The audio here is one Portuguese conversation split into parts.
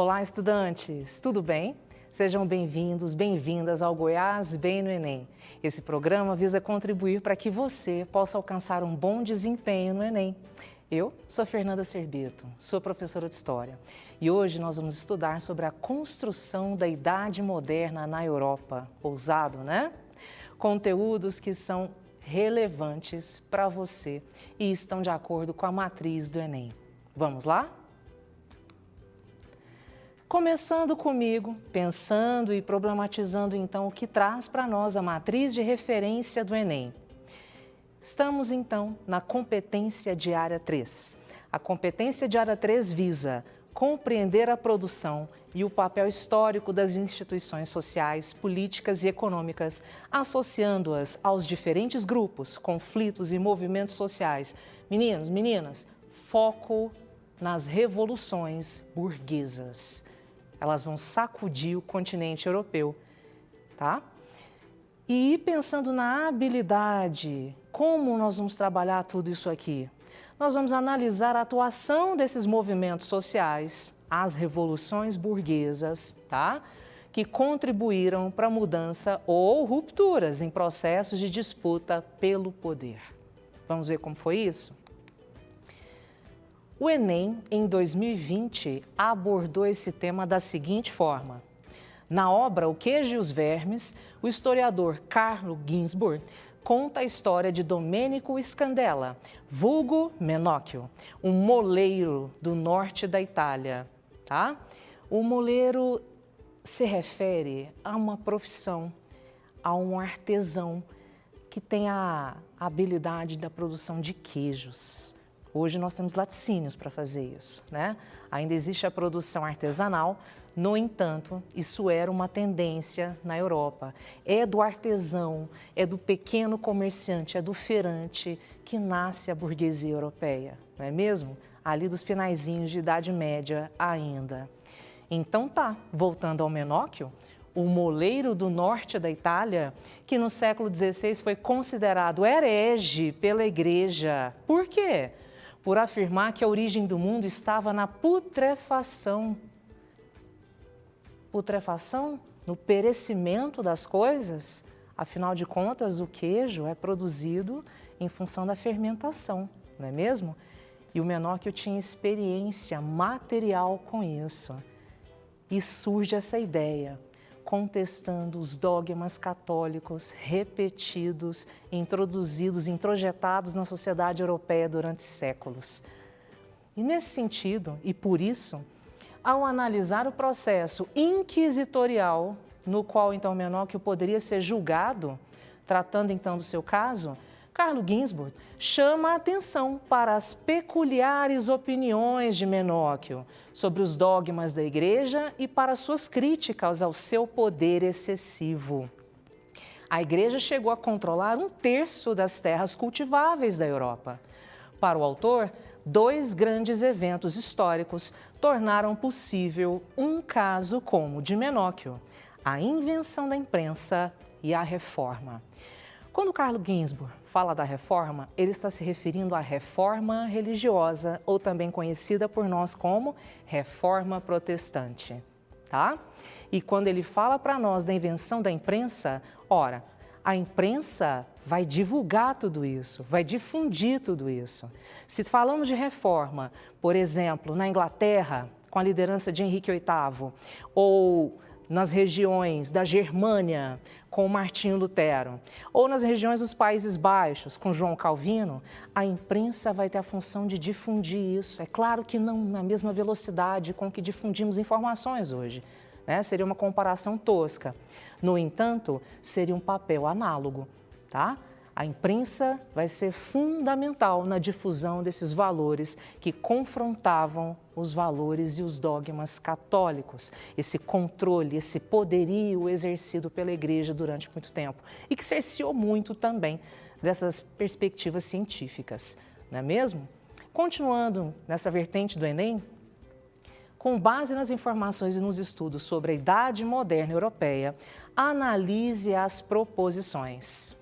Olá, estudantes! Tudo bem? Sejam bem-vindos, bem-vindas ao Goiás Bem no Enem. Esse programa visa contribuir para que você possa alcançar um bom desempenho no Enem. Eu sou Fernanda Serbeto, sou professora de História. E hoje nós vamos estudar sobre a construção da Idade Moderna na Europa. Ousado, né? Conteúdos que são relevantes para você e estão de acordo com a matriz do Enem. Vamos lá? Começando comigo, pensando e problematizando então o que traz para nós a matriz de referência do Enem. Estamos então na competência de área 3. A competência de área 3 visa compreender a produção e o papel histórico das instituições sociais, políticas e econômicas, associando-as aos diferentes grupos, conflitos e movimentos sociais. Meninos, meninas, foco nas revoluções burguesas. Elas vão sacudir o continente europeu, tá? E pensando na habilidade, como nós vamos trabalhar tudo isso aqui? Nós vamos analisar a atuação desses movimentos sociais, as revoluções burguesas, tá? Que contribuíram para a mudança ou rupturas em processos de disputa pelo poder. Vamos ver como foi isso? O Enem, em 2020, abordou esse tema da seguinte forma. Na obra O Queijo e os Vermes, o historiador Carlo Ginzburg conta a história de Domenico Scandella, vulgo Menocchio, um moleiro do norte da Itália. Tá? O moleiro se refere a uma profissão, a um artesão que tem a habilidade da produção de queijos. Hoje nós temos laticínios para fazer isso, né? Ainda existe a produção artesanal, no entanto, isso era uma tendência na Europa. É do artesão, é do pequeno comerciante, é do feirante que nasce a burguesia europeia, não é mesmo? Ali dos finaizinhos de Idade Média ainda. Então tá, voltando ao Menocchio, o moleiro do norte da Itália, que no século XVI foi considerado herege pela Igreja. Por quê? Por afirmar que a origem do mundo estava na putrefação. Putrefação? No perecimento das coisas? Afinal de contas, o queijo é produzido em função da fermentação, não é mesmo? E o Menocchio tinha experiência material com isso. E surge essa ideia, contestando os dogmas católicos repetidos, introduzidos, introjetados na sociedade europeia durante séculos. E nesse sentido, e por isso, ao analisar o processo inquisitorial no qual então Menocchio poderia ser julgado, tratando então do seu caso, Carlo Ginzburg chama a atenção para as peculiares opiniões de Menocchio sobre os dogmas da Igreja e para suas críticas ao seu poder excessivo. A Igreja chegou a controlar 1/3 das terras cultiváveis da Europa. Para o autor, 2 grandes eventos históricos tornaram possível um caso como o de Menocchio, a invenção da imprensa e a reforma. Quando Carlo Ginzburg fala da reforma, ele está se referindo à reforma religiosa, ou também conhecida por nós como reforma protestante, tá? E quando ele fala para nós da invenção da imprensa, ora, a imprensa vai divulgar tudo isso, vai difundir tudo isso. Se falamos de reforma, por exemplo, na Inglaterra, com a liderança de Henrique VIII, ou nas regiões da Germânia, com Martinho Lutero, ou nas regiões dos Países Baixos, com João Calvino, a imprensa vai ter a função de difundir isso. É claro que não na mesma velocidade com que difundimos informações hoje, né? Seria uma comparação tosca. No entanto, seria um papel análogo, tá? A imprensa vai ser fundamental na difusão desses valores que confrontavam os valores e os dogmas católicos, esse controle, esse poderio exercido pela Igreja durante muito tempo e que cerceou muito também dessas perspectivas científicas, não é mesmo? Continuando nessa vertente do Enem, com base nas informações e nos estudos sobre a Idade Moderna Europeia, analise as proposições.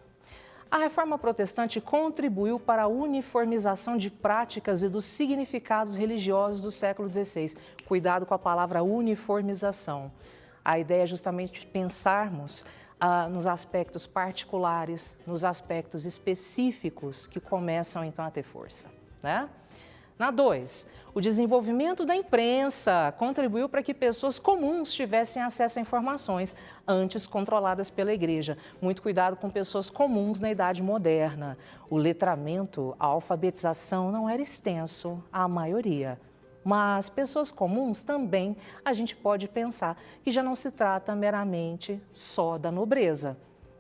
A Reforma Protestante contribuiu para a uniformização de práticas e dos significados religiosos do século XVI. Cuidado com a palavra uniformização. A ideia é justamente pensarmos nos aspectos particulares, nos aspectos específicos que começam então a ter força, né? Na 2, o desenvolvimento da imprensa contribuiu para que pessoas comuns tivessem acesso a informações antes controladas pela igreja. Muito cuidado com pessoas comuns na Idade Moderna. O letramento, a alfabetização não era extenso à maioria. Mas pessoas comuns também a gente pode pensar que já não se trata meramente só da nobreza.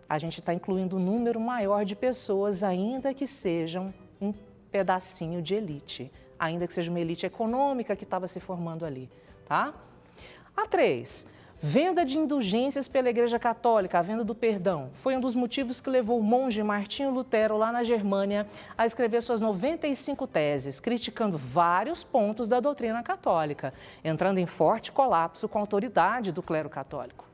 A gente está incluindo um número maior de pessoas, ainda que sejam um pedacinho de elite. Ainda que seja uma elite econômica que estava se formando ali, tá? A 3, venda de indulgências pela Igreja Católica, a venda do perdão, foi um dos motivos que levou o monge Martinho Lutero, lá na Germânia, a escrever suas 95 teses, criticando vários pontos da doutrina católica, entrando em forte colapso com a autoridade do clero católico.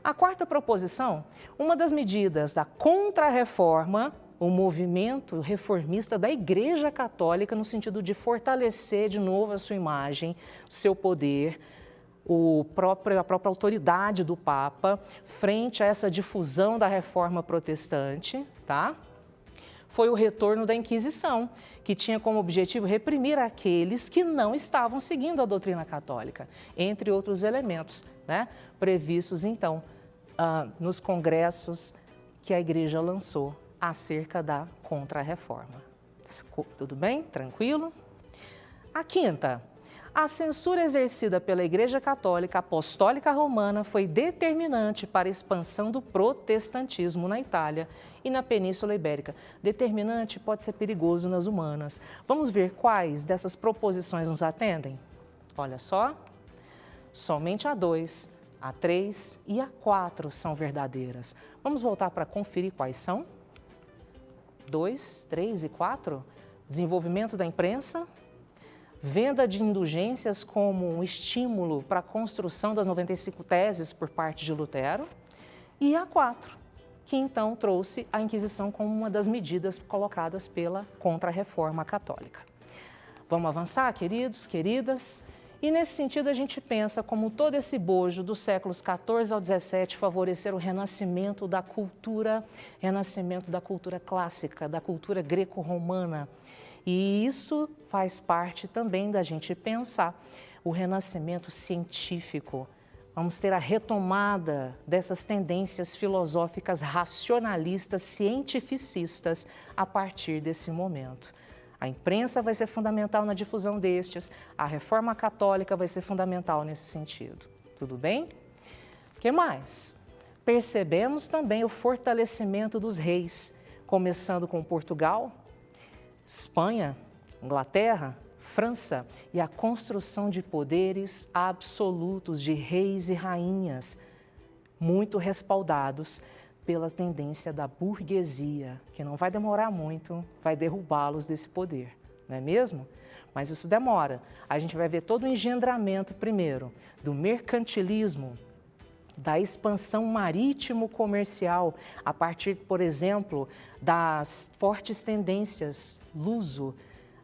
A 4ª proposição, uma das medidas da Contra-Reforma, o movimento reformista da Igreja Católica, no sentido de fortalecer de novo a sua imagem, o seu poder, a própria autoridade do Papa, frente a essa difusão da Reforma Protestante, tá? Foi o retorno da Inquisição, que tinha como objetivo reprimir aqueles que não estavam seguindo a doutrina católica, entre outros elementos, né? Previstos, então, nos congressos que a Igreja lançou acerca da Contra-Reforma. Tudo bem? Tranquilo? A 5ª, a censura exercida pela Igreja Católica Apostólica Romana foi determinante para a expansão do protestantismo na Itália e na Península Ibérica. Determinante pode ser perigoso nas humanas. Vamos ver quais dessas proposições nos atendem? Olha só, somente a 2, a 3 e a 4 são verdadeiras. Vamos voltar para conferir quais são? 2, 3 e 4, desenvolvimento da imprensa, venda de indulgências como um estímulo para a construção das 95 teses por parte de Lutero, e a 4, que então trouxe a Inquisição como uma das medidas colocadas pela Contra-Reforma Católica. Vamos avançar, queridos, queridas? E nesse sentido a gente pensa como todo esse bojo dos séculos XIV ao XVII favorecer o renascimento da cultura clássica, da cultura greco-romana. E isso faz parte também da gente pensar o renascimento científico. Vamos ter a retomada dessas tendências filosóficas racionalistas, cientificistas a partir desse momento. A imprensa vai ser fundamental na difusão destes, a Reforma Católica vai ser fundamental nesse sentido. Tudo bem? O que mais? Percebemos também o fortalecimento dos reis, começando com Portugal, Espanha, Inglaterra, França e a construção de poderes absolutos de reis e rainhas, muito respaldados pela tendência da burguesia, que não vai demorar muito, vai derrubá-los desse poder, não é mesmo? Mas isso demora. A gente vai ver todo o engendramento, primeiro, do mercantilismo, da expansão marítimo-comercial, a partir, por exemplo, das fortes tendências luso,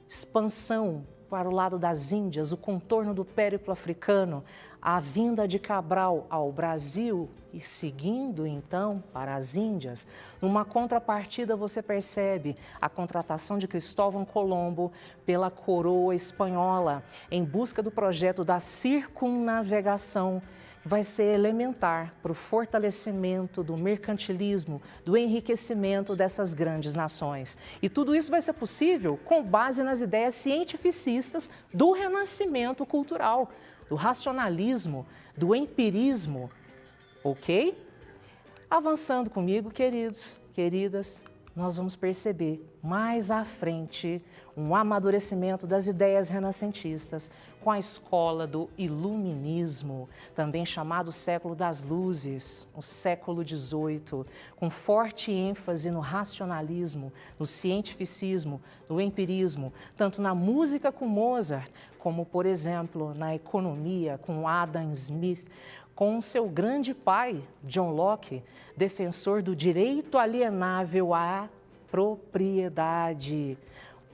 expansão para o lado das Índias, o contorno do périplo africano, a vinda de Cabral ao Brasil e seguindo então para as Índias. Numa contrapartida você percebe a contratação de Cristóvão Colombo pela coroa espanhola em busca do projeto da circunnavegação, que vai ser elementar para o fortalecimento do mercantilismo, do enriquecimento dessas grandes nações. E tudo isso vai ser possível com base nas ideias cientificistas do renascimento cultural, do racionalismo, do empirismo, ok? Avançando comigo, queridos, queridas, nós vamos perceber mais à frente um amadurecimento das ideias renascentistas com a escola do Iluminismo, também chamado século das luzes, o século XVIII, com forte ênfase no racionalismo, no cientificismo, no empirismo, tanto na música com Mozart, como, por exemplo, na economia com Adam Smith, com seu grande pai, John Locke, defensor do direito alienável à propriedade.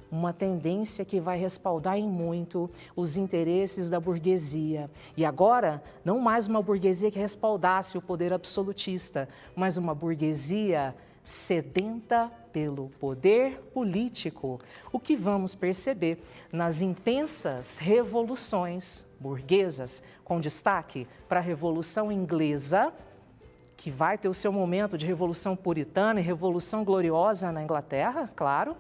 Uma tendência que vai respaldar em muito os interesses da burguesia. E agora, não mais uma burguesia que respaldasse o poder absolutista, mas uma burguesia sedenta pelo poder político, o que vamos perceber nas intensas revoluções burguesas, com destaque para a Revolução Inglesa, que vai ter o seu momento de Revolução Puritana e Revolução Gloriosa na Inglaterra, claro,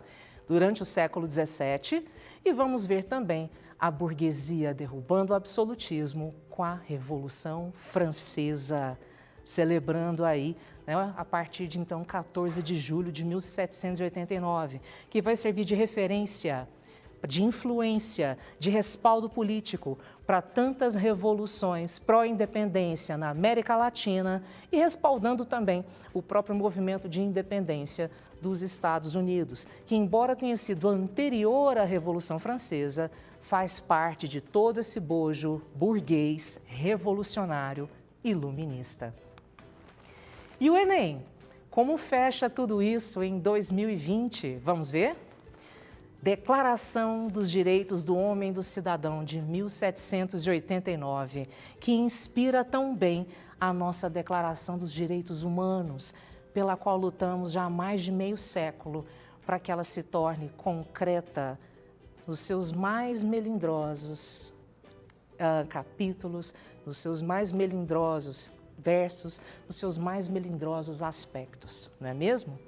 durante o século XVII, e vamos ver também a burguesia derrubando o absolutismo com a Revolução Francesa, celebrando aí, né, a partir de então 14 de julho de 1789, que vai servir de referência, de influência, de respaldo político para tantas revoluções pró-independência na América Latina e respaldando também o próprio movimento de independência dos Estados Unidos, que, embora tenha sido anterior à Revolução Francesa, faz parte de todo esse bojo burguês, revolucionário, iluminista. E o Enem? Como fecha tudo isso em 2020? Vamos ver? Declaração dos Direitos do Homem e do Cidadão de 1789, que inspira tão bem a nossa Declaração dos Direitos Humanos, pela qual lutamos já há mais de meio século, para que ela se torne concreta nos seus mais melindrosos capítulos, nos seus mais melindrosos versos, nos seus mais melindrosos aspectos, não é mesmo?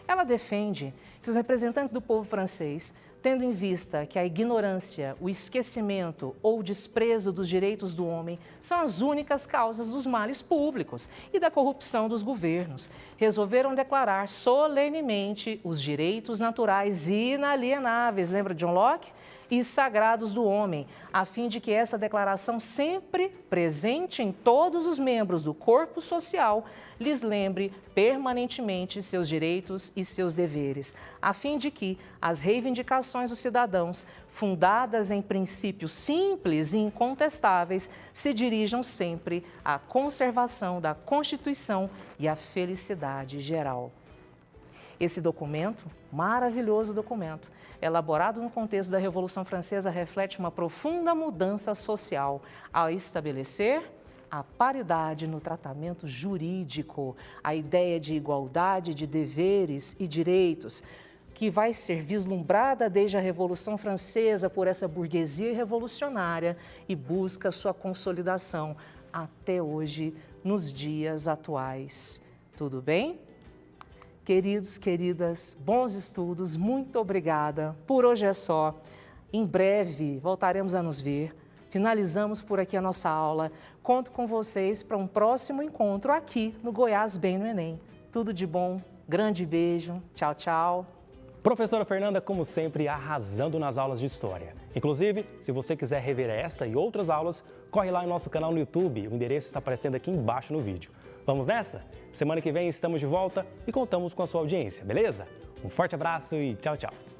Ela defende que os representantes do povo francês, tendo em vista que a ignorância, o esquecimento ou o desprezo dos direitos do homem são as únicas causas dos males públicos e da corrupção dos governos, resolveram declarar solenemente os direitos naturais inalienáveis, lembra de John Locke? E sagrados do homem, a fim de que essa declaração, sempre presente em todos os membros do corpo social, lhes lembre permanentemente seus direitos e seus deveres, a fim de que as reivindicações dos cidadãos, fundadas em princípios simples e incontestáveis, se dirijam sempre à conservação da Constituição e à felicidade geral. Esse documento, maravilhoso documento, elaborado no contexto da Revolução Francesa, reflete uma profunda mudança social ao estabelecer a paridade no tratamento jurídico, a ideia de igualdade de deveres e direitos, que vai ser vislumbrada desde a Revolução Francesa por essa burguesia revolucionária e busca sua consolidação até hoje, nos dias atuais. Tudo bem? Queridos, queridas, bons estudos, muito obrigada. Por hoje é só. Em breve voltaremos a nos ver. Finalizamos por aqui a nossa aula. Conto com vocês para um próximo encontro aqui no Goiás Bem no Enem. Tudo de bom, grande beijo, tchau, tchau. Professora Fernanda, como sempre, arrasando nas aulas de História. Inclusive, se você quiser rever esta e outras aulas, corre lá em nosso canal no YouTube. O endereço está aparecendo aqui embaixo no vídeo. Vamos nessa? Semana que vem estamos de volta e contamos com a sua audiência, beleza? Um forte abraço e tchau, tchau!